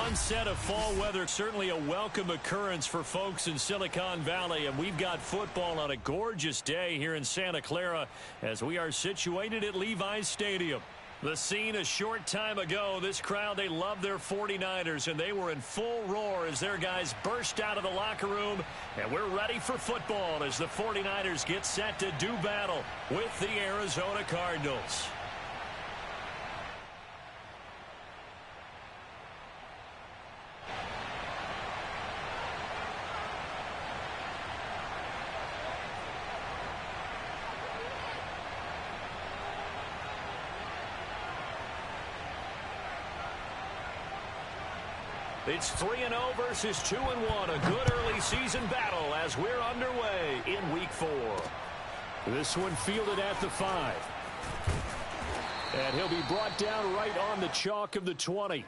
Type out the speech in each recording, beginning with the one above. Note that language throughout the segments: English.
onset of fall weather, certainly a welcome occurrence for folks in Silicon Valley, and we've got football on a gorgeous day here in Santa Clara as we are situated at Levi's Stadium. The scene a short time ago, this crowd, they love their 49ers, and they were in full roar as their guys burst out of the locker room, and we're ready for football as the 49ers get set to do battle with the Arizona Cardinals. It's 3-0 versus 2-1. A good early season battle as we're underway in Week 4. This one fielded at the 5. And he'll be brought down right on the chalk of the 20.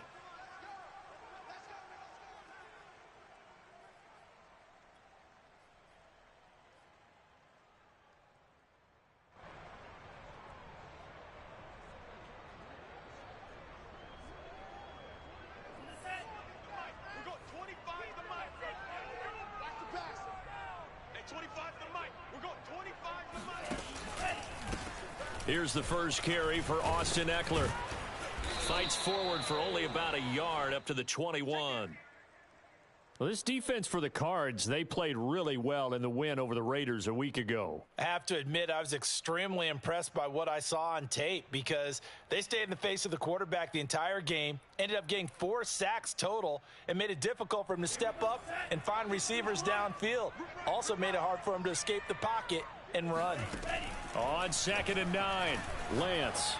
Here's the first carry for Austin Eckler. Fights forward for only about a yard up to the 21. Well, this defense for the Cards, they played really well in the win over the Raiders a week ago. I have to admit, I was extremely impressed by what I saw on tape because they stayed in the face of the quarterback the entire game, ended up getting 4 sacks total, and made it difficult for him to step up and find receivers downfield. Also made it hard for him to escape the pocket and run. On 2nd and 9, Lance.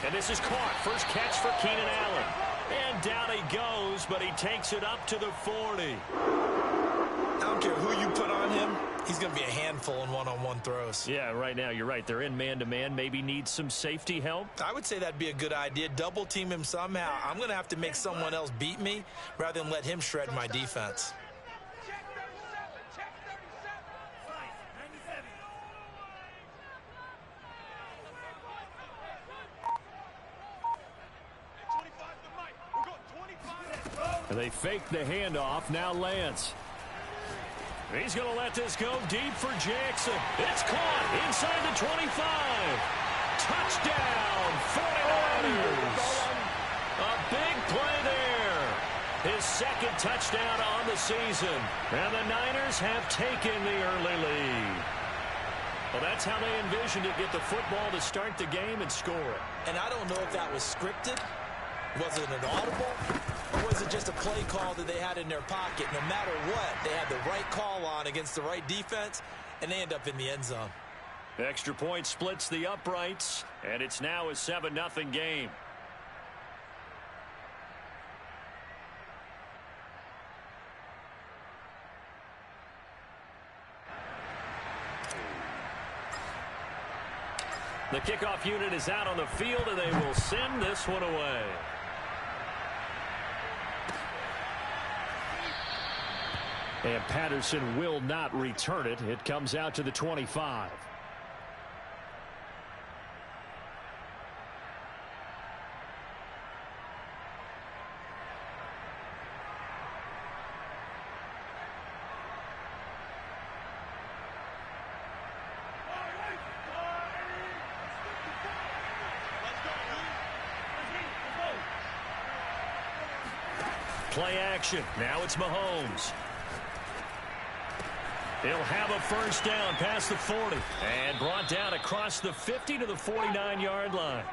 And this is caught. First catch for Keenan Allen. And down he goes, but he takes it up to the 40. I don't care who you put on him. He's going to be a handful in one-on-one throws. Yeah, right now, you're right. They're in man-to-man. Maybe need some safety help. I would say that'd be a good idea. Double team him somehow. I'm going to have to make someone else beat me rather than let him shred my defense. And they fake the handoff. Now Lance. He's going to let this go deep for Jackson. It's caught inside the 25. Touchdown, 49ers. A big play there. His second touchdown on the season. And the Niners have taken the early lead. Well, that's how they envisioned it. Get the football to start the game and score. And I don't know if that was scripted. Was it an audible? Or was it just a play call that they had in their pocket? No matter what, they had the right call on against the right defense, and they end up in the end zone. Extra point splits the uprights, and it's now a 7-0 game. The kickoff unit is out on the field, and they will send this one away. And Patterson will not return it. It comes out to the 25. Play action. Now it's Mahomes. He'll have a first down past the 40 and brought down across the 50 to the 49-yard line.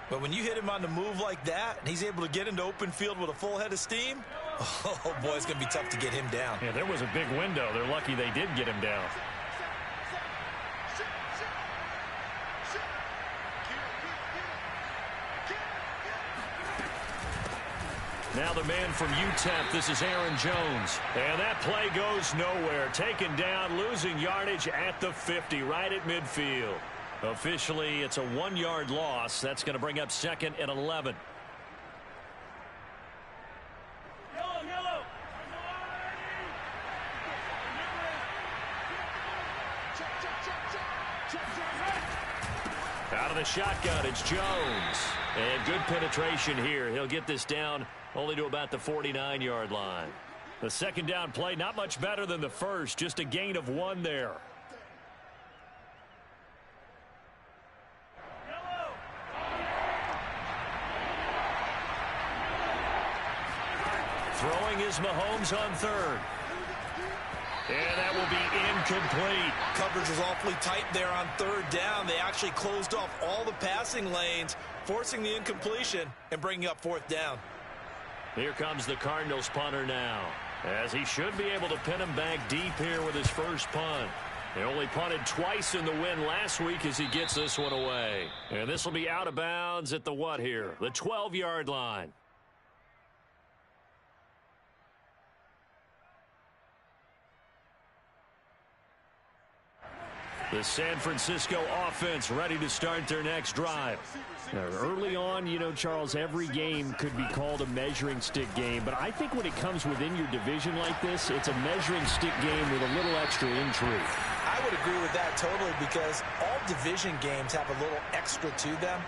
But when you hit him on the move like that, and he's able to get into open field with a full head of steam, oh, boy, it's going to be tough to get him down. Yeah, there was a big window. They're lucky they did get him down. Now the man from UTEP, this is Aaron Jones. And that play goes nowhere. Taken down, losing yardage at the 50, right at midfield. Officially, it's a 1-yard loss. That's going to bring up 2nd and 11. Out Out of the shotgun, it's Jones. And good penetration here. He'll get this down only to about the 49-yard line. The second down play, not much better than the first, just a gain of 1 there. Throwing is Mahomes on third. And that will be incomplete. Coverage was awfully tight there on third down. They actually closed off all the passing lanes, forcing the incompletion and bringing up fourth down. Here comes the Cardinals punter now, as he should be able to pin him back deep here with his first punt. They only punted twice in the win last week as he gets this one away. And this will be out of bounds at the what here? The 12-yard line. The San Francisco offense ready to start their next drive. Now, early on, you know, Charles, every game could be called a measuring stick game. But I think when it comes within your division like this, it's a measuring stick game with a little extra intrigue. I would agree with that totally, because all division games have a little extra to them.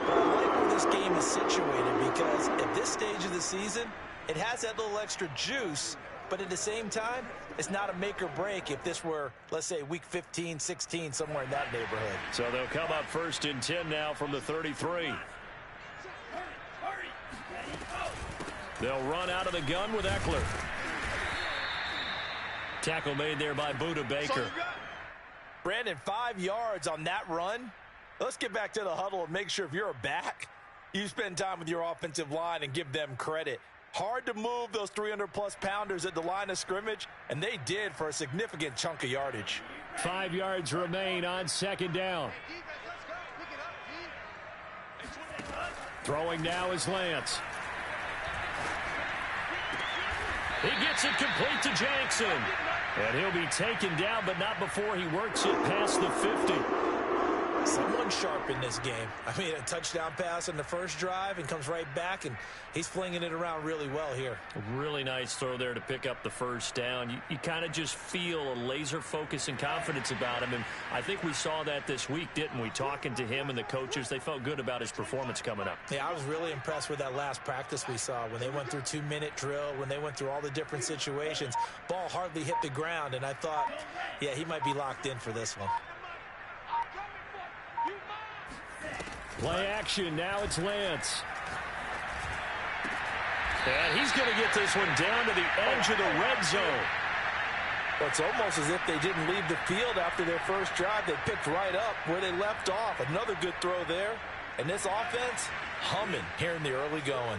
But I like where this game is situated, because at this stage of the season, it has that little extra juice. But at the same time, it's not a make or break if this were, let's say, week 15, 16, somewhere in that neighborhood. So they'll come up 1st and 10 now from the 33. They'll run out of the gun with Eckler. Tackle made there by Buda Baker. Brandon, 5 yards on that run. Let's get back to the huddle and make sure if you're a back, you spend time with your offensive line and give them credit. Hard to move those 300-plus pounders at the line of scrimmage, and they did for a significant chunk of yardage. 5 yards remain on second down. Throwing now is Lance. He gets it complete to Jackson. And he'll be taken down, but not before he works it past the 50. Someone sharp in this game. I mean, a touchdown pass on the first drive and comes right back, and he's flinging it around really well here. A really nice throw there to pick up the first down. You kind of just feel a laser focus and confidence about him, and I think we saw that this week, didn't we? Talking to him and the coaches, they felt good about his performance coming up. Yeah, I was really impressed with that last practice we saw when they went through 2-minute drill, when they went through all the different situations. Ball hardly hit the ground, and I thought, yeah, he might be locked in for this one. Play action. Now it's Lance. And he's going to get this one down to the edge of the red zone. Well, it's almost as if they didn't leave the field after their first drive. They picked right up where they left off. Another good throw there. And this offense humming here in the early going.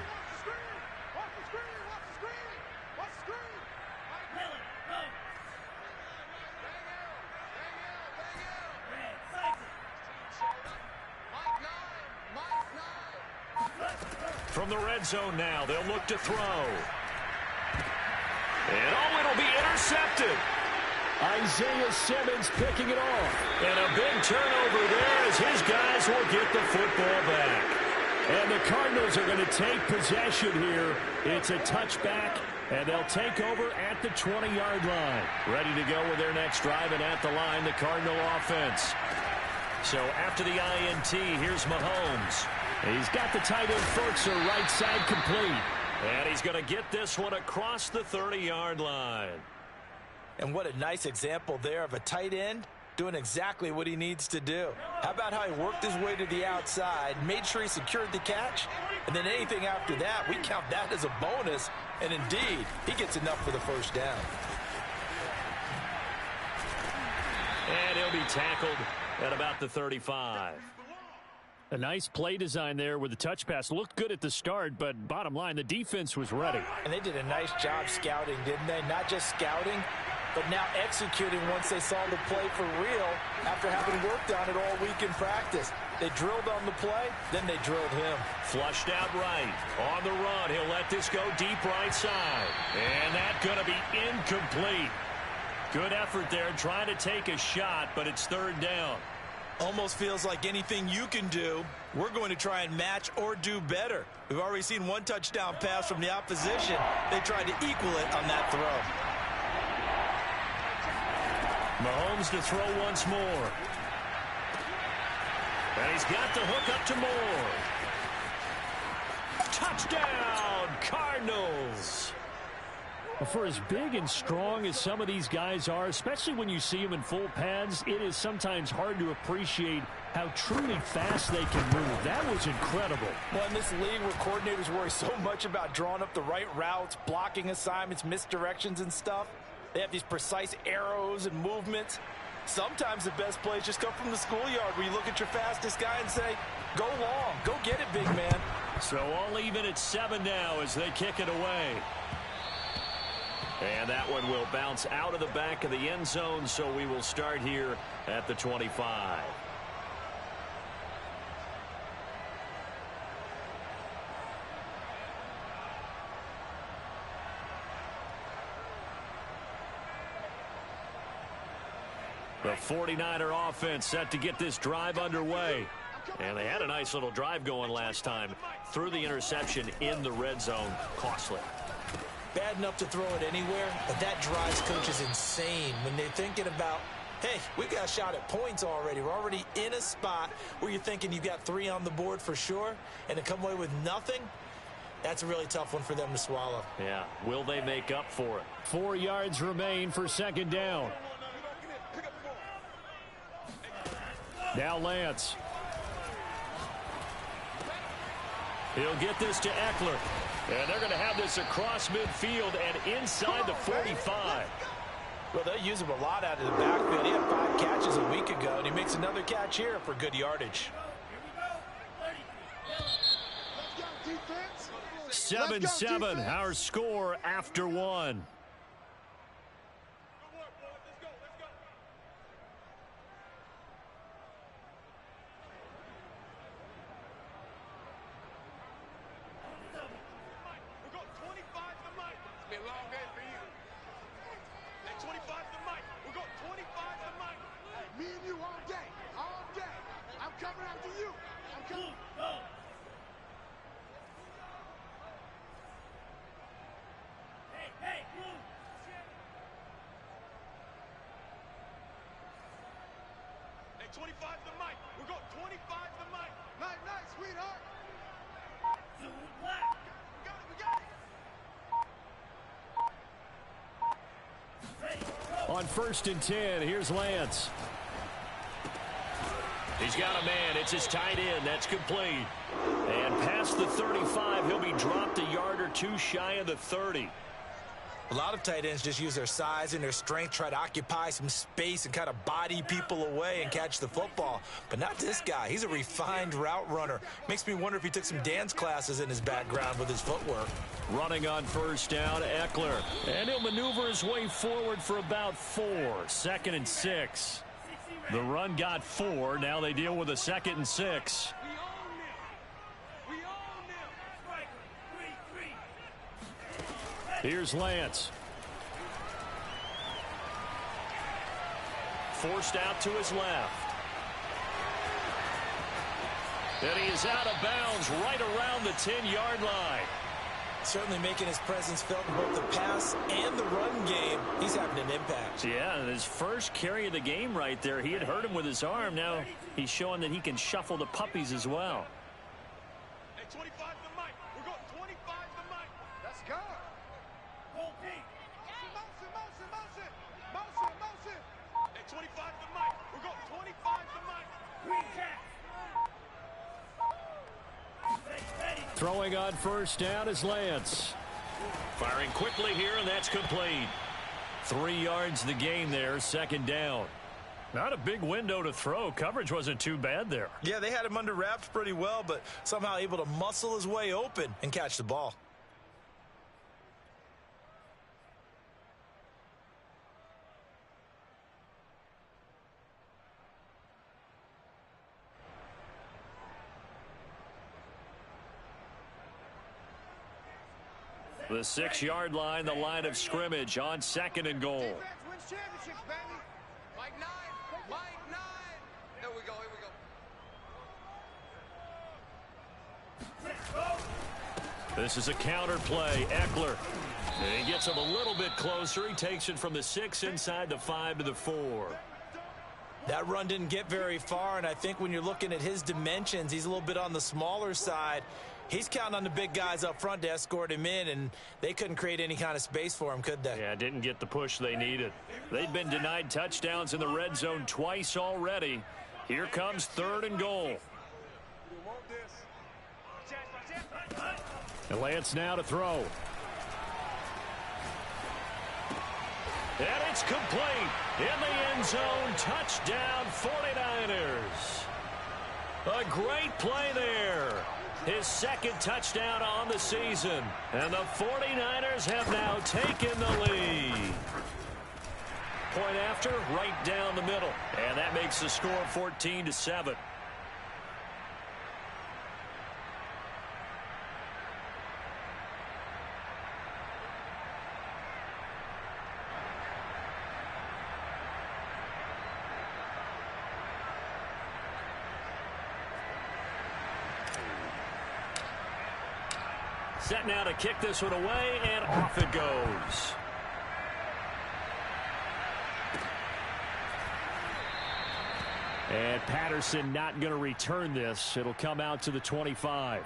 From the red zone now, they'll look to throw. And it'll be intercepted. Isaiah Simmons picking it off. And a big turnover there as his guys will get the football back. And the Cardinals are going to take possession here. It's a touchback, and they'll take over at the 20-yard line. Ready to go with their next drive, and at the line, the Cardinal offense. So after the INT, here's Mahomes. He's got the tight end Furtzer right side complete. And he's going to get this one across the 30-yard line. And what a nice example there of a tight end doing exactly what he needs to do. How about how he worked his way to the outside, made sure he secured the catch, and then anything after that, we count that as a bonus. And indeed, he gets enough for the first down. And he'll be tackled at about the 35. A nice play design there with the touch pass. Looked good at the start, but bottom line, the defense was ready. And they did a nice job scouting, didn't they? Not just scouting, but now executing once they saw the play for real after having worked on it all week in practice. They drilled on the play, then they drilled him. Flushed out right. On the run, he'll let this go deep right side. And that's going to be incomplete. Good effort there, trying to take a shot, but it's third down. Almost feels like anything you can do, we're going to try and match or do better. We've already seen one touchdown pass from the opposition. They tried to equal it on that throw. Mahomes to throw once more. And he's got the hook up to Moore. Touchdown, Cardinals. For as big and strong as some of these guys are, especially when you see them in full pads, it is sometimes hard to appreciate how truly fast they can move. That was incredible. Well, in this league where coordinators worry so much about drawing up the right routes, blocking assignments, misdirections and stuff, they have these precise arrows and movements. Sometimes the best plays just come from the schoolyard where you look at your fastest guy and say, go long, go get it, big man. So all even at 7 now as they kick it away. And that one will bounce out of the back of the end zone, so we will start here at the 25. The 49er offense set to get this drive underway. And they had a nice little drive going last time. Threw the interception in the red zone. Costly. Bad enough to throw it anywhere, but that drives coaches insane when they're thinking about, hey, we've got a shot at points already. We're already in a spot where you're thinking you've got 3 on the board for sure, and to come away with nothing, that's a really tough one for them to swallow. Yeah, will they make up for it? 4 yards remain for second down. Now Lance. He'll get this to Eckler. And they're going to have this across midfield and inside the 45. Well, they'll use him a lot out of the backfield. He had 5 catches a week ago, and he makes another catch here for good yardage. 7-7, our score after 1. On 1st and 10, here's Lance. He's got a man. It's his tight end. That's complete. And past the 35, he'll be dropped a yard or 2 shy of the 30. A lot of tight ends just use their size and their strength, try to occupy some space and kind of body people away and catch the football. But not this guy. He's a refined route runner. Makes me wonder if he took some dance classes in his background with his footwork. Running on 1st down, Eckler. And he'll maneuver his way forward for about 4. 2nd and 6. The run got 4. Now they deal with a 2nd and 6. Here's Lance. Forced out to his left. And he is out of bounds right around the 10-yard line. Certainly making his presence felt in both the pass and the run game. He's having an impact. Yeah, his first carry of the game right there. He had hurt him with his arm. Now he's showing that he can shuffle the puppies as well. Hey, 25 to the mic. We're going 25 to the mic. Let's go. Motion. Hey, 25 to the mic. We're going 25 to the mic. Throwing on 1st down is Lance. Firing quickly here, and that's complete. 3 yards the gain there, 2nd down. Not a big window to throw. Coverage wasn't too bad there. Yeah, they had him under wraps pretty well, but somehow able to muscle his way open and catch the ball. The 6-yard line, the line of scrimmage on 2nd and goal. Defense wins championships, baby. Mike 9. There we go. This is a counter play. Eckler. And he gets him a little bit closer. He takes it from the 6 inside the 5 to the 4. That run didn't get very far, and I think when you're looking at his dimensions, he's a little bit on the smaller side. He's counting on the big guys up front to escort him in, and they couldn't create any kind of space for him, could they? Yeah, didn't get the push they needed. They've been denied touchdowns in the red zone twice already. Here comes 3rd and goal. And Lance now to throw. And it's complete. In the end zone, touchdown 49ers. A great play there. His 2nd touchdown on the season. And the 49ers have now taken the lead. Point after, right down the middle. And that makes the score 14-7. Set now to kick this one away, and off it goes. And Patterson not going to return this. It'll come out to the 25.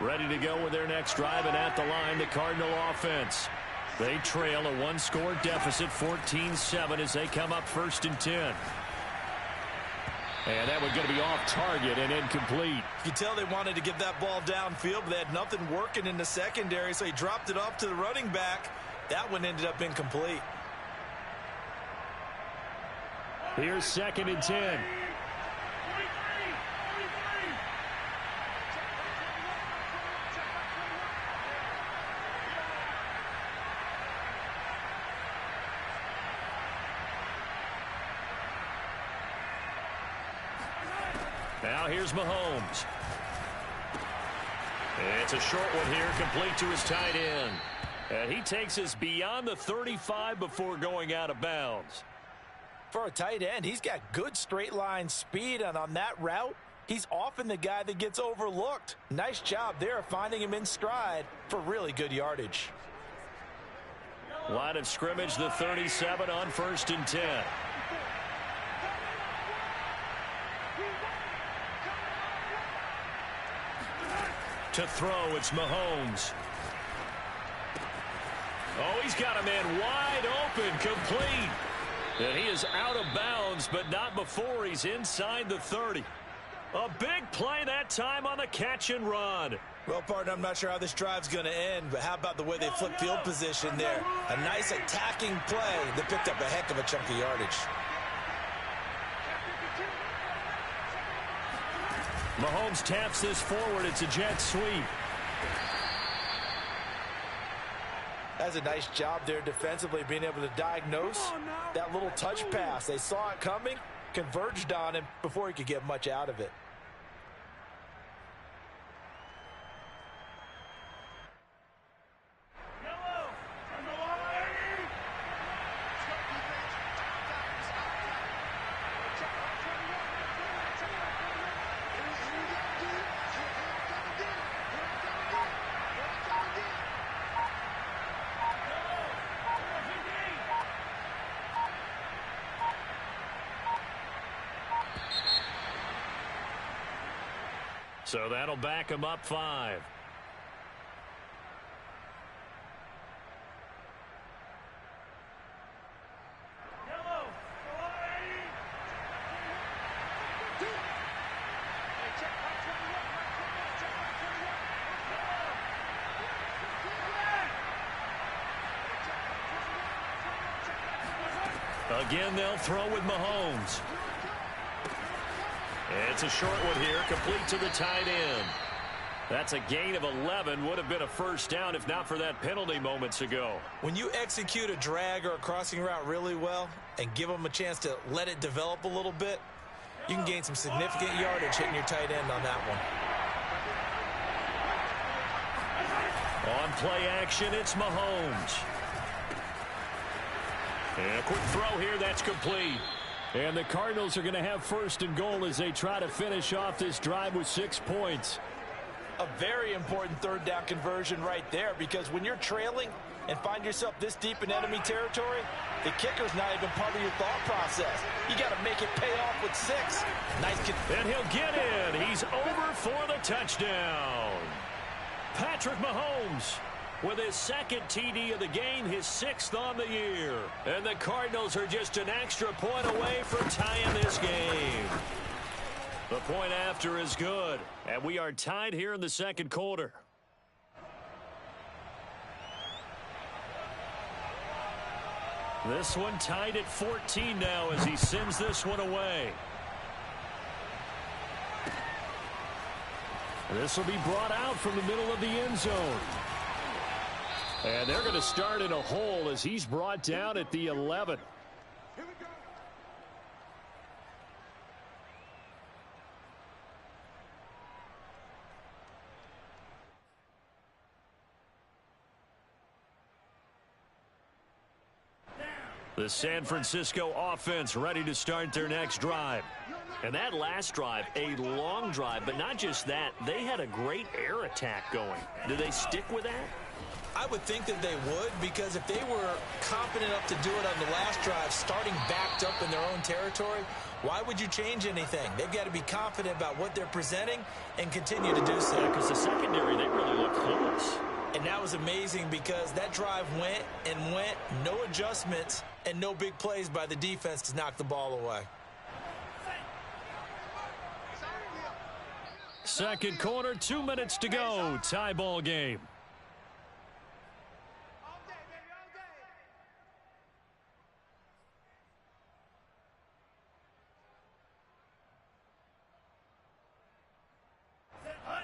Ready to go with their next drive, and at the line, the Cardinal offense. They trail a 1-score deficit, 14-7, as they come up 1st and 10. And that one's going to be off target and incomplete. You can tell they wanted to get that ball downfield, but they had nothing working in the secondary, so he dropped it off to the running back. That one ended up incomplete. Here's 2nd and 10. Now here's Mahomes. It's a short one here, complete to his tight end. And he takes us beyond the 35 before going out of bounds. For a tight end, he's got good straight line speed, and on that route, he's often the guy that gets overlooked. Nice job there of finding him in stride for really good yardage. Line of scrimmage, the 37 on 1st and 10. To throw, it's Mahomes. Oh, he's got a man wide open, complete. And he is out of bounds, but not before he's inside the 30. A big play that time on the catch and run. Well, partner, I'm not sure how this drive's going to end, but how about the way they flip field position there? A nice attacking play that picked up a heck of a chunk of yardage. Mahomes taps this forward. It's a jet sweep. That's a nice job there defensively, being able to diagnose that little touch pass. They saw it coming, converged on him before he could get much out of it. So that'll back him up 5. Again, they'll throw with Mahomes. It's a short one here, complete to the tight end. That's a gain of 11. Would have been a first down if not for that penalty moments ago. When you execute a drag or a crossing route really well and give them a chance to let it develop a little bit, you can gain some significant yardage hitting your tight end on that one. On play action, it's Mahomes. And a quick throw here, that's complete. And the Cardinals are going to have 1st and goal as they try to finish off this drive with 6 points. A very important third down conversion right there, because when you're trailing and find yourself this deep in enemy territory, the kicker's not even part of your thought process. You got to make it pay off with 6. Nice kick. And he'll get in. He's over for the touchdown. Patrick Mahomes with his second TD of the game, his 6th on the year. And the Cardinals are just an extra point away from tying this game. The point after is good, and we are tied here in the second quarter. This one tied at 14 now as he sends this one away. This will be brought out from the middle of the end zone. And they're going to start in a hole as he's brought down at the 11. The San Francisco offense ready to start their next drive. And that last drive, a long drive, but not just that, they had a great air attack going. Do they stick with that? I would think that they would, because if they were confident enough to do it on the last drive, starting backed up in their own territory, why would you change anything? They've got to be confident about what they're presenting and continue to do so. Because the secondary, they really looked close. And that was amazing because that drive went and went, no adjustments, and no big plays by the defense to knock the ball away. Second quarter, 2 minutes to go. Tie ball game.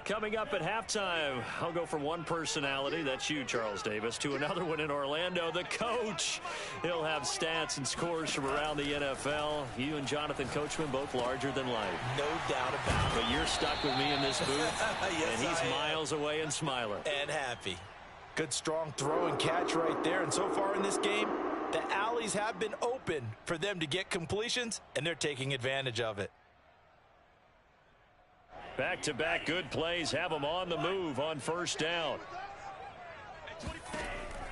Coming up at halftime, I'll go from one personality, that's you, Charles Davis, to another one in Orlando, the coach. He'll have stats and scores from around the NFL. You and Jonathan Coachman both larger than life. No doubt about it. But you're stuck with me in this booth, yes, and he's miles away and smiling. And happy. Good strong throw and catch right there. And so far in this game, the alleys have been open for them to get completions, and they're taking advantage of it. Back-to-back good plays have them on the move on first down.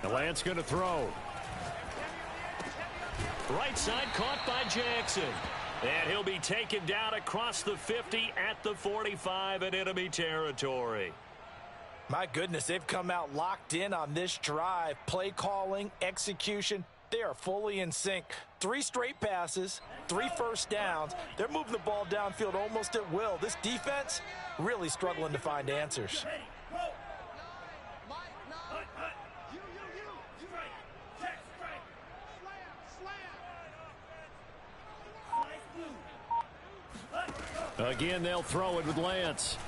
Lance going to throw. Right side caught by Jackson. And he'll be taken down across the 50 at the 45 in enemy territory. My goodness, they've come out locked in on this drive. Play calling, execution, they are fully in sync. 3 straight passes, 3 first downs. They're moving the ball downfield almost at will. This defense really struggling to find answers. Again, they'll throw it with Lance.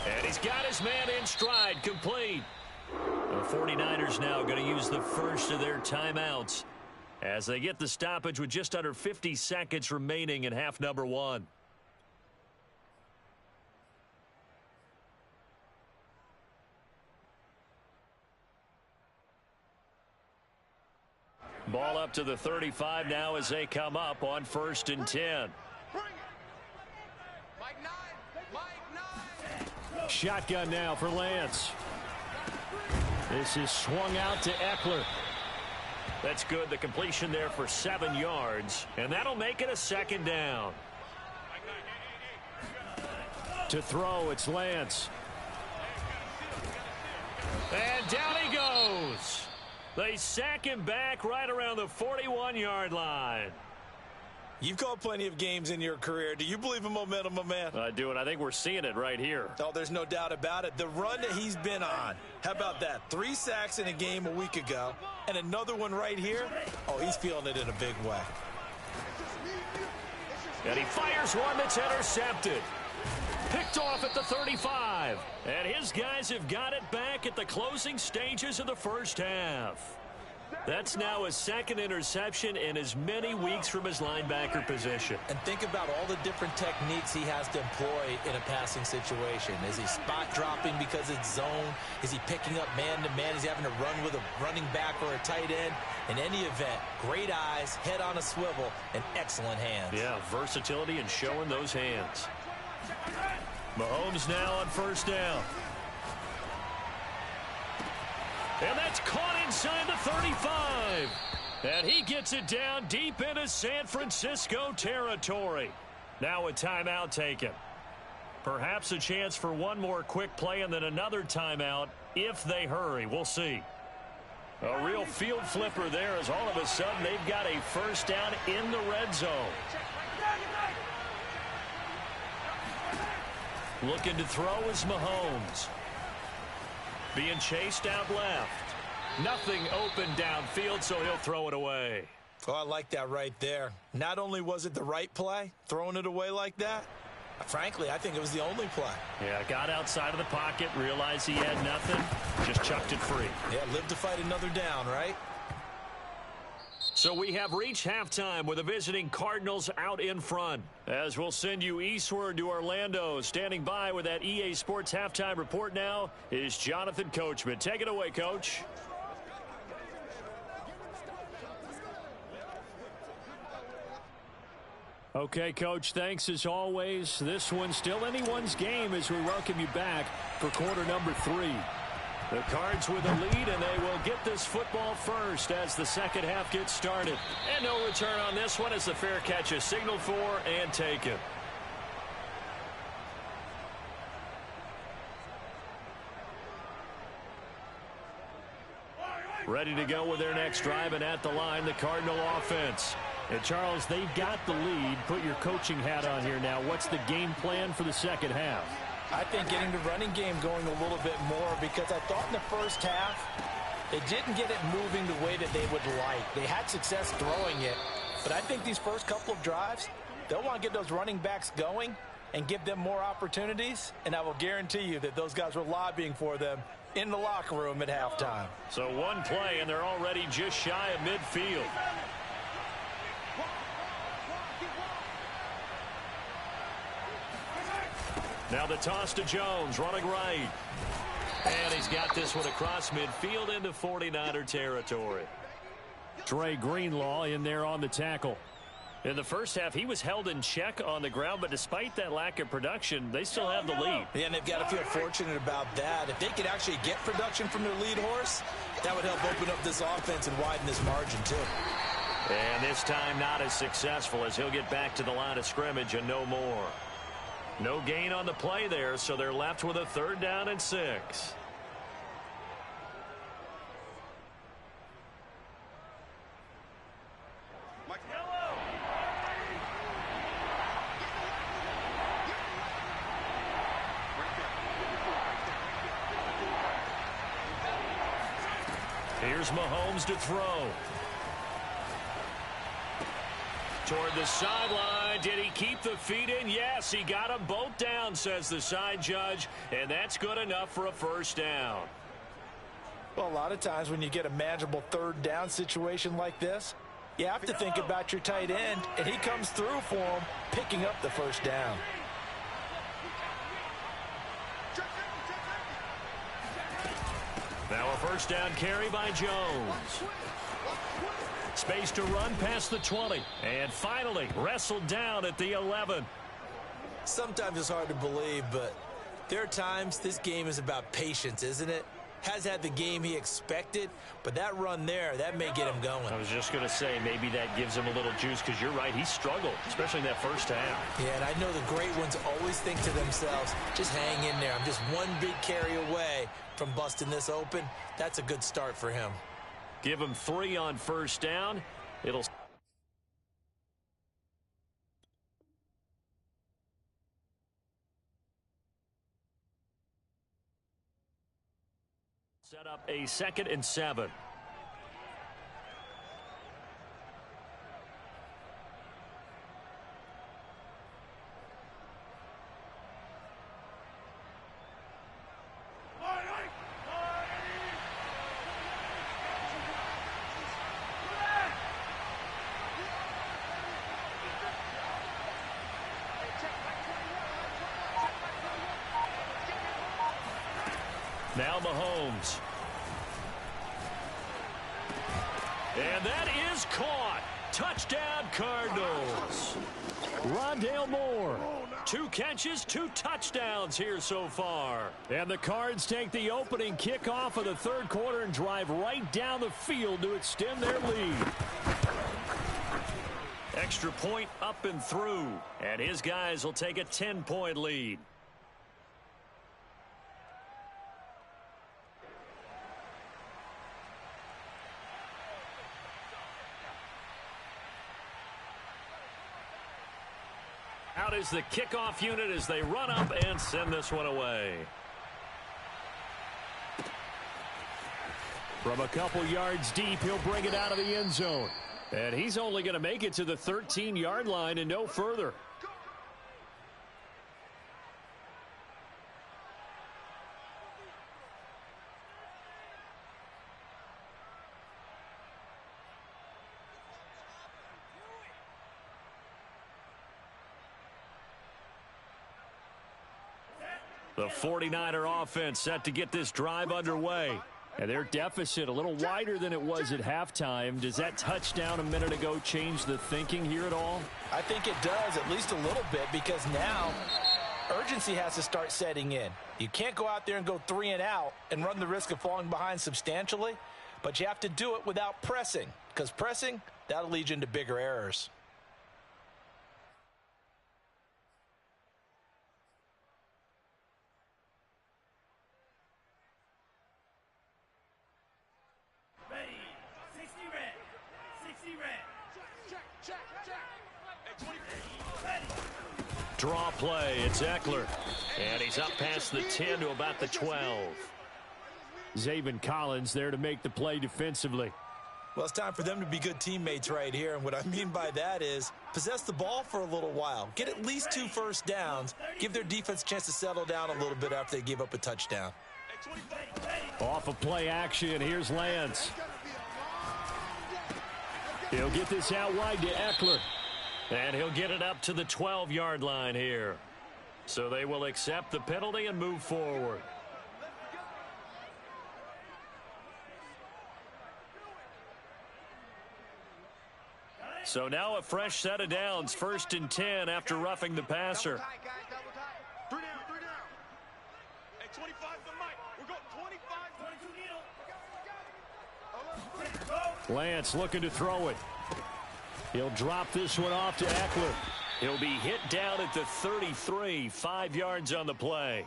And he's got his man in stride, complete. The 49ers now going to use the first of their timeouts as they get the stoppage with just under 50 seconds remaining in half number 1. Ball up to the 35 now as they come up on 1st and 10. Shotgun now for Lance. This is swung out to Eckler. That's good. The completion there for 7 yards. And that'll make it a 2nd down. To throw, it's Lance. And down he goes. They sack him back right around the 41-yard line. You've called plenty of games in your career. Do you believe in momentum, my man? I do, and I think we're seeing it right here. Oh, there's no doubt about it. The run that he's been on, how about that? 3 sacks in a game a week ago, and another one right here. Oh, he's feeling it in a big way. And he fires one that's intercepted. Picked off at the 35. And his guys have got it back at the closing stages of the first half. That's now his 2nd interception in as many weeks from his linebacker position. And think about all the different techniques he has to employ in a passing situation. Is he spot dropping because it's zone? Is he picking up man-to-man? Is he having to run with a running back or a tight end? In any event, great eyes, head on a swivel, and excellent hands. Yeah, versatility and showing those hands. Mahomes now on first down. And that's caught inside the 35. And he gets it down deep into San Francisco territory. Now a timeout taken. Perhaps a chance for one more quick play and then another timeout if they hurry. We'll see. A real field flipper there as all of a sudden they've got a first down in the red zone. Looking to throw is Mahomes. Being chased out left. Nothing open downfield, so he'll throw it away. Oh, I like that right there. Not only was it the right play, throwing it away like that, frankly, I think it was the only play. Yeah, got outside of the pocket, realized he had nothing, just chucked it free. Yeah, live to fight another down, right? So we have reached halftime with the visiting Cardinals out in front. As we'll send you eastward to Orlando. Standing by with that EA Sports halftime report now is Jonathan Coachman. Take it away, Coach. Okay, Coach, thanks as always. This one's still anyone's game as we welcome you back for quarter number 3. The Cards with a lead, and they will get this football first as the second half gets started. And no return on this one as the fair catch is signaled for and taken. Ready to go with their next drive, and at the line, the Cardinal offense. And, Charles, they've got the lead. Put your coaching hat on here now. What's the game plan for the second half? I think getting the running game going a little bit more because I thought in the first half they didn't get it moving the way that they would like. They had success throwing it, but I think these first couple of drives, they'll want to get those running backs going and give them more opportunities, and I will guarantee you that those guys were lobbying for them in the locker room at halftime. So one play, and they're already just shy of midfield. Now the toss to Jones, running right. And he's got this one across midfield into 49er territory. Dre Greenlaw in there on the tackle. In the first half, he was held in check on the ground, but despite that lack of production, they still have the lead. Yeah, and they've got to feel fortunate about that. If they could actually get production from their lead horse, that would help open up this offense and widen this margin, too. And this time not as successful as he'll get back to the line of scrimmage and no more. No gain on the play there, so they're left with a 3rd down and 6. Here's Mahomes to throw. Toward the sideline. Did he keep the feet in? Yes, he got them both down, says the side judge, and that's good enough for a first down. Well, a lot of times when you get a manageable 3rd down situation like this, you have to think about your tight end, and he comes through for him, picking up the first down. Now a first down carry by Jones. Space to run past the 20. And finally wrestled down at the 11. Sometimes it's hard to believe, but there are times this game is about patience, isn't it? Has had the game he expected, but that run there, that may get him going. I was just going to say, maybe that gives him a little juice because you're right, he struggled, especially in that first half. Yeah, and I know the great ones always think to themselves, just hang in there. I'm just one big carry away from busting this open. That's a good start for him. Give him 3 on first down. It'll set up a 2nd and 7. Now Mahomes. And that is caught. Touchdown, Cardinals. Rondale Moore. 2 catches, 2 touchdowns here so far. And the Cards take the opening kickoff of the third quarter and drive right down the field to extend their lead. Extra point up and through. And his guys will take a 10-point lead. Out is the kickoff unit as they run up and send this one away. From a couple yards deep, he'll bring it out of the end zone. And he's only going to make it to the 13-yard line and no further. The 49er offense set to get this drive underway. And their deficit a little wider than it was at halftime. Does that touchdown a minute ago change the thinking here at all? I think it does, at least a little bit, because now urgency has to start setting in. You can't go out there and go 3 and out and run the risk of falling behind substantially, but you have to do it without pressing, because pressing, that'll lead you into bigger errors. Draw play, it's Eckler. And he's up past the 10 to about the 12. Zaven Collins there to make the play defensively. Well, it's time for them to be good teammates right here. And what I mean by that is possess the ball for a little while. Get at least 2 first downs. Give their defense a chance to settle down a little bit after they give up a touchdown. Off of play action, here's Lance. He'll get this out wide to Eckler. And he'll get it up to the 12-yard line here. So they will accept the penalty and move forward. So now a fresh set of downs, 1st and 10 after roughing the passer. 3 down. Hey, 25 the mic. We're going 25. Lance looking to throw it. He'll drop this one off to Eckler. He'll be hit down at the 33, 5 yards on the play.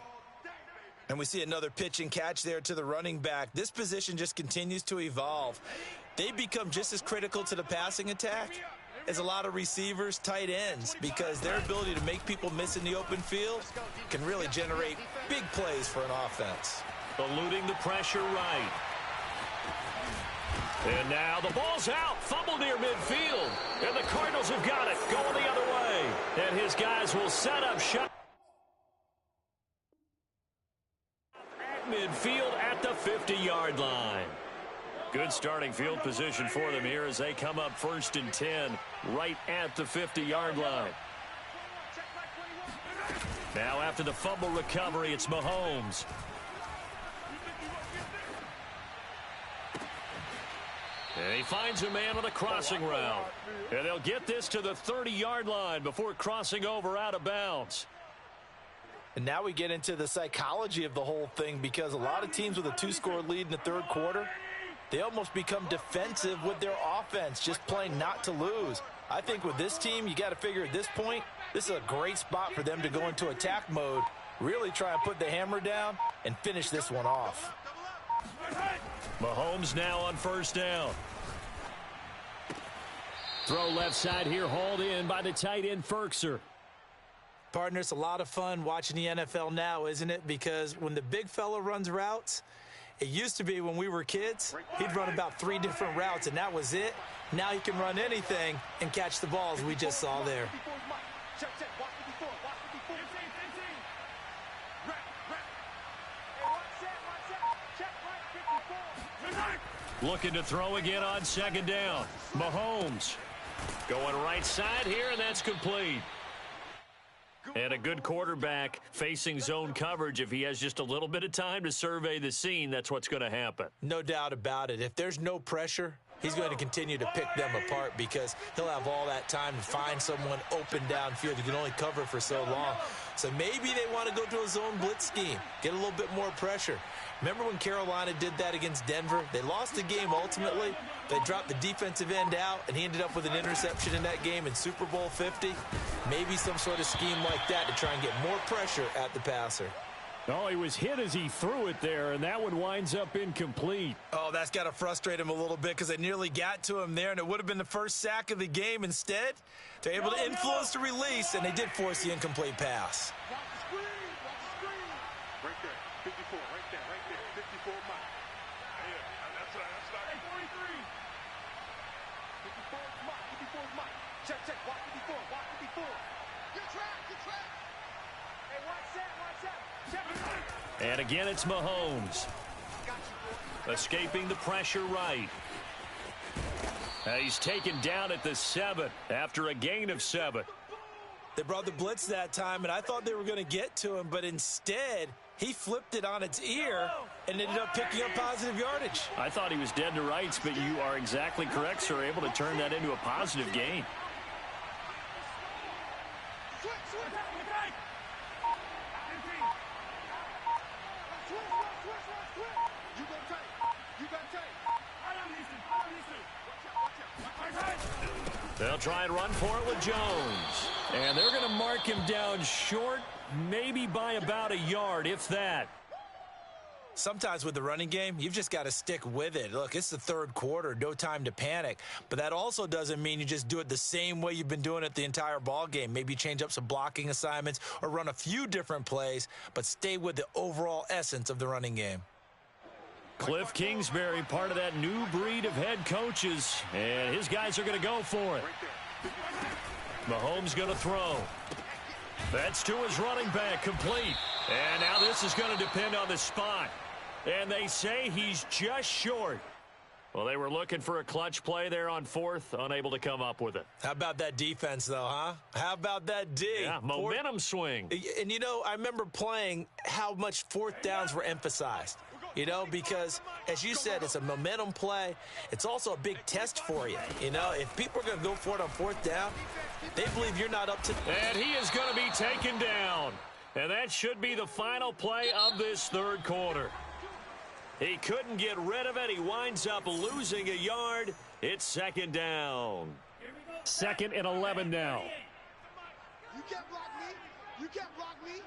And we see another pitch and catch there to the running back. This position just continues to evolve. They become just as critical to the passing attack as a lot of receivers, tight ends, because their ability to make people miss in the open field can really generate big plays for an offense. Eluding the pressure right. And now the ball's out. Fumble near midfield. And the Cardinals have got it. Going the other way. And his guys will set up shot. At midfield at the 50-yard line. Good starting field position for them here as they come up 1st and 10 right at the 50-yard line. Now after the fumble recovery, it's Mahomes. And he finds a man on a crossing route. And they'll get this to the 30-yard line before crossing over out of bounds. And now we get into the psychology of the whole thing, because a lot of teams with a 2-score lead in the third quarter, they almost become defensive with their offense, just playing not to lose. I think with this team, you got to figure at this point, this is a great spot for them to go into attack mode, really try and put the hammer down and finish this one off. Mahomes now on 1st down. Throw left side here, hauled in by the tight end Ferkser. Partner, it's a lot of fun watching the NFL now, isn't it? Because when the big fella runs routes, it used to be when we were kids, he'd run about 3 different routes, and that was it. Now he can run anything and catch the balls we just saw there. Looking to throw again on 2nd down. Mahomes going right side here, and that's complete. And a good quarterback facing zone coverage. If he has just a little bit of time to survey the scene, that's what's going to happen. No doubt about it. If there's no pressure, he's going to continue to pick them apart because he'll have all that time to find someone open downfield. You can only cover for so long. So maybe they want to go to a zone blitz scheme, get a little bit more pressure. Remember when Carolina did that against Denver? They lost the game ultimately. They dropped the defensive end out, and he ended up with an interception in that game in Super Bowl 50. Maybe some sort of scheme like that to try and get more pressure at the passer. Oh, he was hit as he threw it there, and that one winds up incomplete. Oh, that's got to frustrate him a little bit because they nearly got to him there, and it would have been the first sack of the game. Instead, they're able to influence the release, and they did force the incomplete pass. Watch the screen. Watch the screen. Right there. 54. Right there. Right there. 54 Mike. Yeah, that's right. 43. 54 is Mike. 54 is Mike. Check, check. Watch 54. Watch 54. Good track. Good track. Hey, watch that. Watch that. And again, it's Mahomes. Escaping the pressure right. He's taken down at the 7 after a gain of 7. They brought the blitz that time, and I thought they were going to get to him, but instead, he flipped it on its ear and ended up picking up positive yardage. I thought he was dead to rights, but you are exactly correct, sir. Able to turn that into a positive gain. They'll try and run for it with Jones. And they're going to mark him down short, maybe by about a yard, if that. Sometimes with the running game, you've just got to stick with it. Look, it's the third quarter, no time to panic. But that also doesn't mean you just do it the same way you've been doing it the entire ball game. Maybe change up some blocking assignments or run a few different plays, but stay with the overall essence of the running game. Cliff Kingsbury, part of that new breed of head coaches, and his guys are going to go for it. Mahomes going to throw. That's to his running back, complete. And now this is going to depend on the spot. And they say he's just short. Well, they were looking for a clutch play there on 4th, unable to come up with it. How about that defense, though, huh? How about that D? Yeah, momentum swing. And, you know, I remember playing how much 4th downs were emphasized. You know, because, as you said, it's a momentum play. It's also a big test for you. You know, if people are going to go for it on 4th down, they believe you're not up to... And he is going to be taken down. And that should be the final play of this third quarter. He couldn't get rid of it. He winds up losing a yard. It's second down. 2nd and 11 now. You can't block me. You can't block me.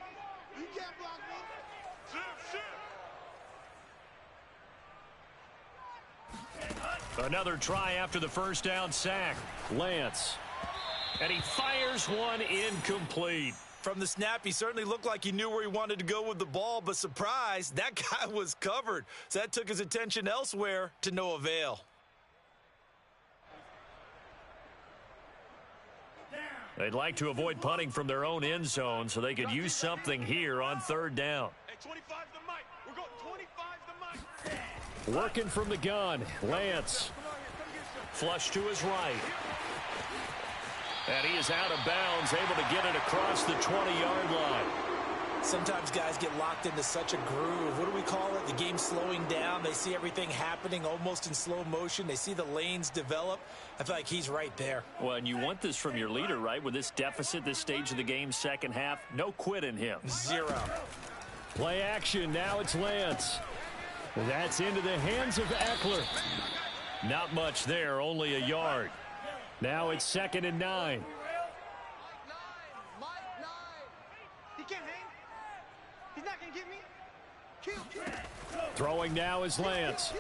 You can't block me. Shit. Another try after the first down sack. Lance. And he fires one incomplete. From the snap, he certainly looked like he knew where he wanted to go with the ball, but surprise, that guy was covered. So that took his attention elsewhere to no avail. They'd like to avoid punting from their own end zone so they could use something here on 3rd down. Hey, 25's the mic. We're going 25's the mic. Working from the gun, Lance. Flush to his right. And he is out of bounds, able to get it across the 20-yard line. Sometimes guys get locked into such a groove. What do we call it? The game slowing down. They see everything happening almost in slow motion. They see the lanes develop. I feel like he's right there. Well, and you want this from your leader, right? With this deficit, this stage of the game, second half, no quit in him. 0. Play action. Now it's Lance. That's into the hands of Eckler. Not much there, only a yard. Now it's 2nd and 9. Mike 9. He can't hang. He's not going to get me. Kill. Throwing now is Lance.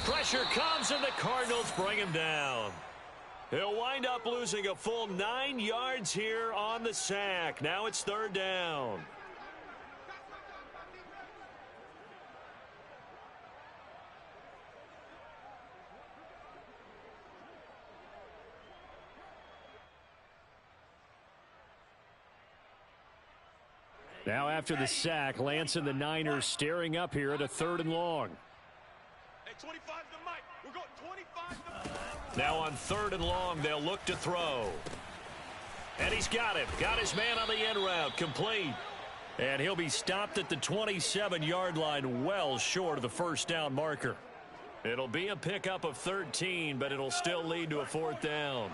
Pressure comes and the Cardinals bring him down. He'll wind up losing a full 9 yards here on the sack. Now it's 3rd down. Now after the sack, Lance and the Niners staring up here at a 3rd and long. Hey, 25's the mic. We're going 25's the mic. Now on 3rd and long, they'll look to throw. And he's got him. Got his man on the end route. Complete. And he'll be stopped at the 27-yard line, well short of the first down marker. It'll be a pickup of 13, but it'll still lead to a fourth down.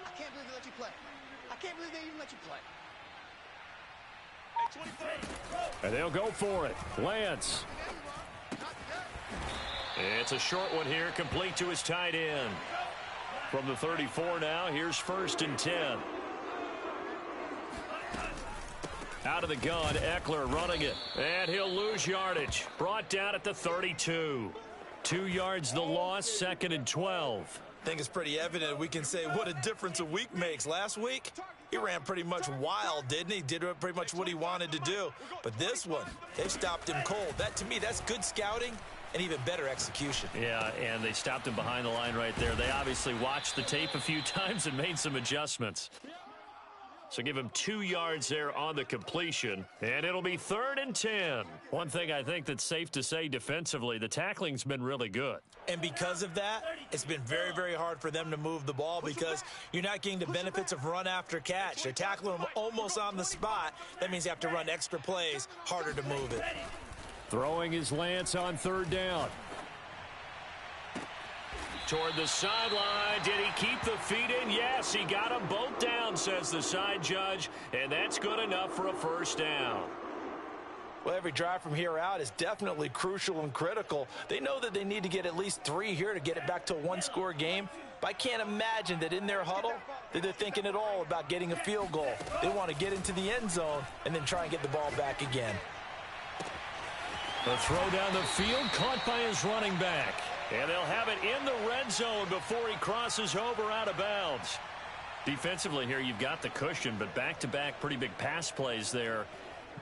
I can't believe they let you play. I can't believe they even let you play. And they'll go for it. Lance. It's a short one here, complete to his tight end. From the 34 now, here's 1st and 10. Out of the gun, Eckler running it. And he'll lose yardage. Brought down at the 32. 2 yards the loss, 2nd and 12. I think it's pretty evident we can say what a difference a week makes. Last week, he ran pretty much wild, didn't he? Did pretty much what he wanted to do. But this one, they stopped him cold. That, to me, that's good scouting and even better execution. Yeah, and they stopped him behind the line right there. They obviously watched the tape a few times and made some adjustments. So give him 2 yards there on the completion, and it'll be 3rd and 10. One thing I think that's safe to say defensively, the tackling's been really good. And because of that, it's been very, very hard for them to move the ball because you're not getting the benefits of run after catch. They're tackling them almost on the spot. That means you have to run extra plays, harder to move it. Throwing his Lance on 3rd down. Toward the sideline. Did he keep the feet in? Yes, he got them both down, says the side judge, and that's good enough for a 1st down. Well, every drive from here out is definitely crucial and critical. They know that they need to get at least 3 here to get it back to a 1-score game, but I can't imagine that in their huddle that they're thinking at all about getting a field goal. They want to get into the end zone and then try and get the ball back again. The throw down the field caught by his running back. And they'll have it in the red zone before he crosses over out of bounds. Defensively here, you've got the cushion, but back-to-back pretty big pass plays there.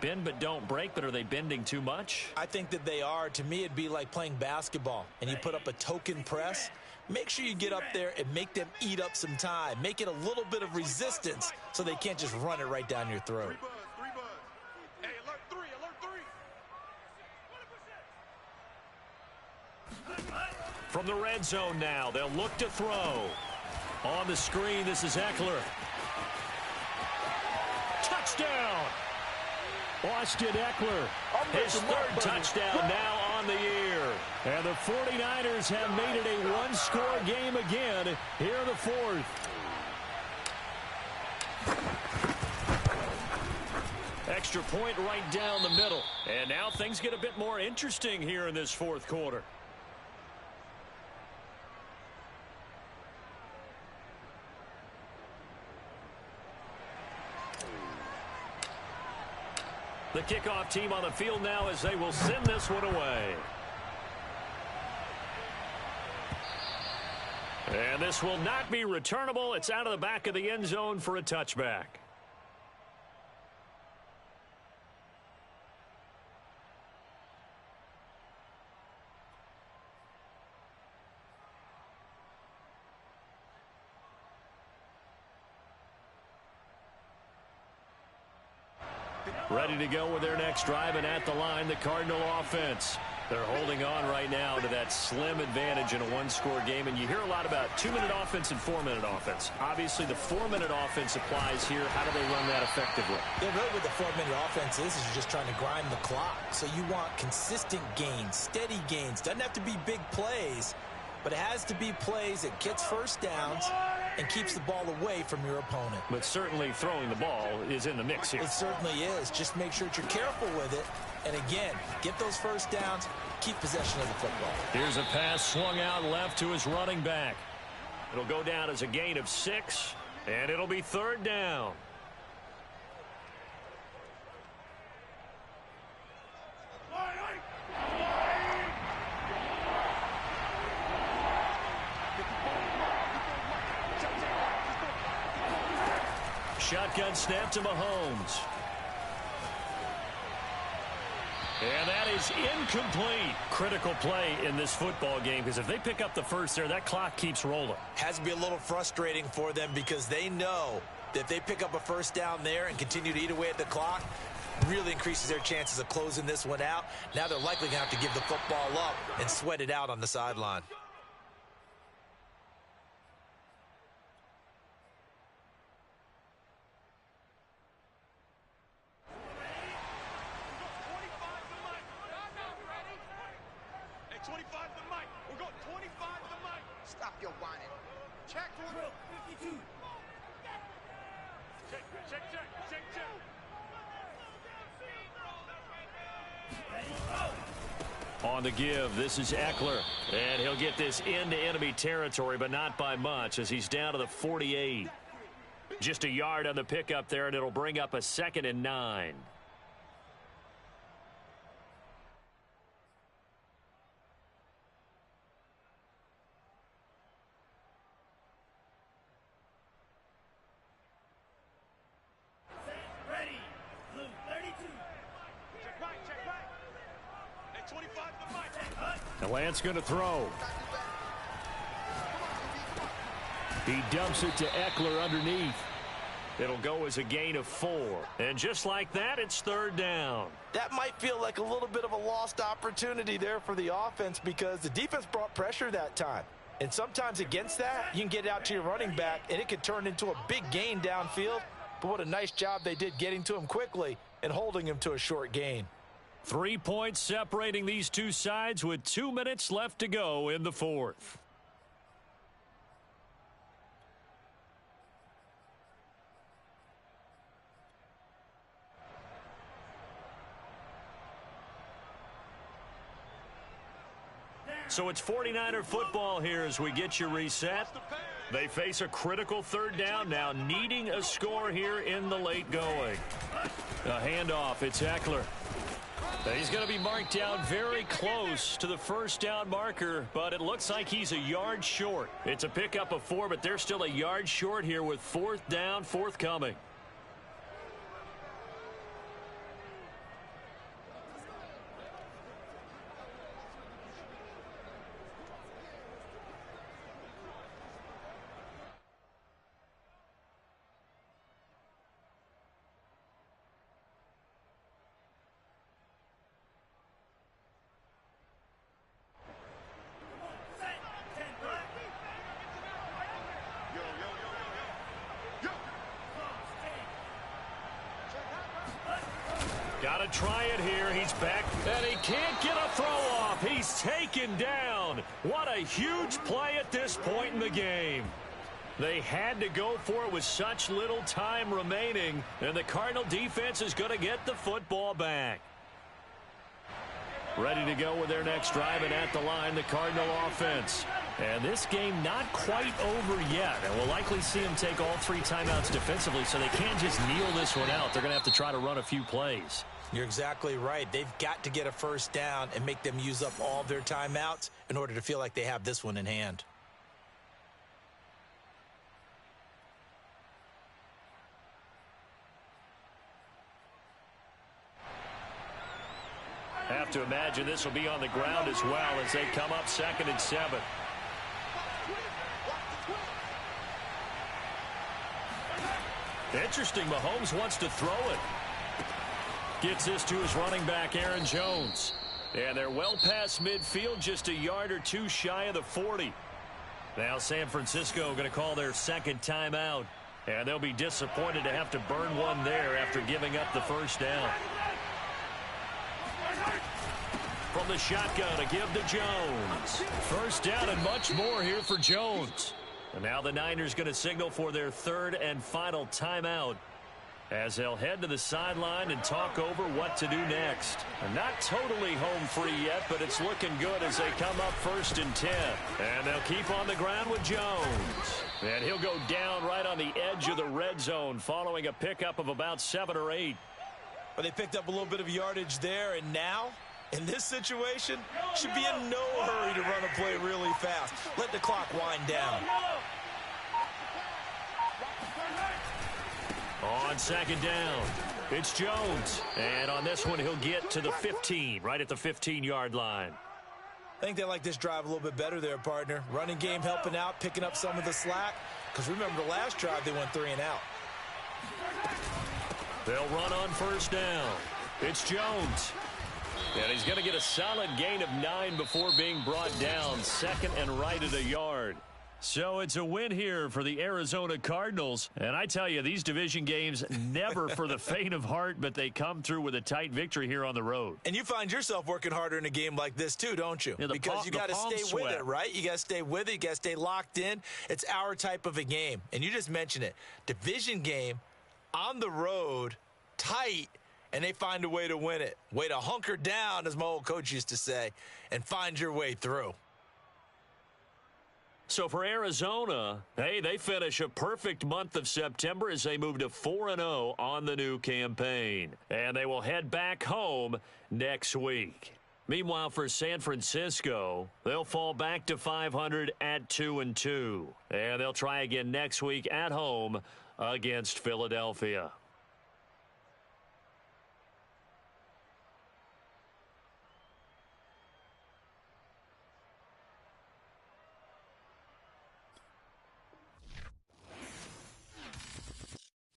Bend but don't break, but are they bending too much? I think that they are. To me, it'd be like playing basketball, and you put up a token press. Make sure you get up there and make them eat up some time. Make it a little bit of resistance so they can't just run it right down your throat. Hey, alert 3, alert 3. From the red zone now, they'll look to throw. On the screen, this is Eckler. Touchdown! Austin Eckler, his 3rd touchdown now on the year. And the 49ers have made it a 1-score game again here in the 4th. Extra point right down the middle. And now things get a bit more interesting here in this 4th quarter. The kickoff team on the field now as they will send this one away. And this will not be returnable. It's out of the back of the end zone for a touchback. Ready to go with their next drive, and at the line, the Cardinal offense. They're holding on right now to that slim advantage in a 1-score game, and you hear a lot about 2-minute offense and 4-minute offense. Obviously, the 4-minute offense applies here. How do they run that effectively? Yeah, really what the 4-minute offense is you're just trying to grind the clock. So you want consistent gains, steady gains. Doesn't have to be big plays, but it has to be plays that gets 1st downs and keeps the ball away from your opponent. But certainly throwing the ball is in the mix here. It certainly is. Just make sure that you're careful with it. And again, get those 1st downs, keep possession of the football. Here's a pass swung out left to his running back. It'll go down as a gain of 6, and it'll be 3rd down. Shotgun snap to Mahomes. And that is incomplete. Critical play in this football game, because if they pick up the 1st there, that clock keeps rolling. Has to be a little frustrating for them because they know that if they pick up a 1st down there and continue to eat away at the clock, really increases their chances of closing this one out. Now they're likely going to have to give the football up and sweat it out on the sideline. Hey, 25 to the mic. We're going 25 to the mic. Stop your whining. Check. 52. Check. On the give, this is Eckler. And he'll get this into enemy territory, but not by much as he's down to the 48. Just a yard on the pickup there, and it'll bring up a 2nd and 9. Lance going to throw. He dumps it to Eckler underneath. It'll go as a gain of 4. And just like that, it's 3rd down. That might feel like a little bit of a lost opportunity there for the offense because the defense brought pressure that time. And sometimes against that, you can get it out to your running back, and it can turn into a big gain downfield. But what a nice job they did getting to him quickly and holding him to a short gain. 3 points separating these two sides with 2 minutes left to go in the 4th. So it's 49er football here as we get you reset. They face a critical 3rd down now, needing a score here in the late going. A handoff, it's Eckler. He's going to be marked down very close to the 1st down marker, but it looks like he's a yard short. It's a pickup of 4, but they're still a yard short here with 4th down forthcoming. Got to try it here. He's back, and he can't get a throw off. He's taken down. What a huge play at this point in the game. They had to go for it with such little time remaining, and the Cardinal defense is going to get the football back. Ready to go with their next drive, and at the line, the Cardinal offense. And this game not quite over yet, and we'll likely see them take all 3 timeouts defensively, so they can't just kneel this one out. They're going to have to try to run a few plays. You're exactly right. They've got to get a 1st down and make them use up all their timeouts in order to feel like they have this one in hand. Have to imagine this will be on the ground as well as they come up 2nd and 7. Interesting, Mahomes wants to throw it. Gets this to his running back, Aaron Jones. And they're well past midfield, just a yard or 2 shy of the 40. Now San Francisco going to call their 2nd timeout. And they'll be disappointed to have to burn one there after giving up the 1st down. From the shotgun, a give to Jones. 1st down and much more here for Jones. And now the Niners going to signal for their 3rd and final timeout as they'll head to the sideline and talk over what to do next. They're not totally home free yet, but it's looking good as they come up 1st and 10. And they'll keep on the ground with Jones. And he'll go down right on the edge of the red zone following a pickup of about 7 or 8. But they picked up a little bit of yardage there, and now in this situation, should be in no hurry to run a play really fast. Let the clock wind down. On 2nd down, it's Jones. And on this one, he'll get to the 15, right at the 15-yard line. I think they like this drive a little bit better there, partner. Running game helping out, picking up some of the slack. Because remember, the last drive, they went 3 and out. They'll run on 1st down. It's Jones. And he's going to get a solid gain of 9 before being brought down. 2nd and right at a yard. So it's a win here for the Arizona Cardinals. And I tell you, these division games never for the faint of heart, but they come through with a tight victory here on the road. And you find yourself working harder in a game like this too, don't you? Yeah, because you got to stay with it, right? You got to stay with it. You got to stay locked in. It's our type of a game. And you just mentioned it. Division game on the road, tight, and they find a way to win it. Way to hunker down, as my old coach used to say, and find your way through. So for Arizona, hey, they finish a perfect month of September as they move to 4-0 on the new campaign. And they will head back home next week. Meanwhile, for San Francisco, they'll fall back to 500 at 2-2. And they'll try again next week at home against Philadelphia.